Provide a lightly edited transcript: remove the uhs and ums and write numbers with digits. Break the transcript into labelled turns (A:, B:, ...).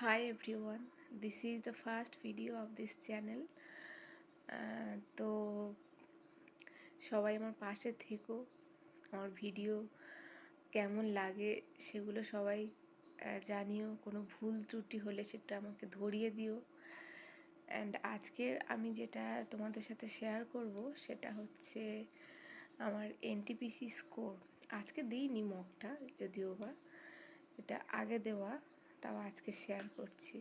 A: Hi everyone, this is the first video of this channel. তো সবাই আমার পাশে থেকো, আমার ভিডিও কেমন লাগে সেগুলো সবাই জানিও, কোনো ভুল ত্রুটি হলে সেটা আমাকে ধরিয়ে দিও। অ্যান্ড আজকের আমি যেটা তোমাদের সাথে শেয়ার করব সেটা হচ্ছে আমার এনটিপিসি স্কোর। আজকে দিইনি মকটা, যদিও বা এটা আগে দেওয়া, তাও আজকে শেয়ার করছি।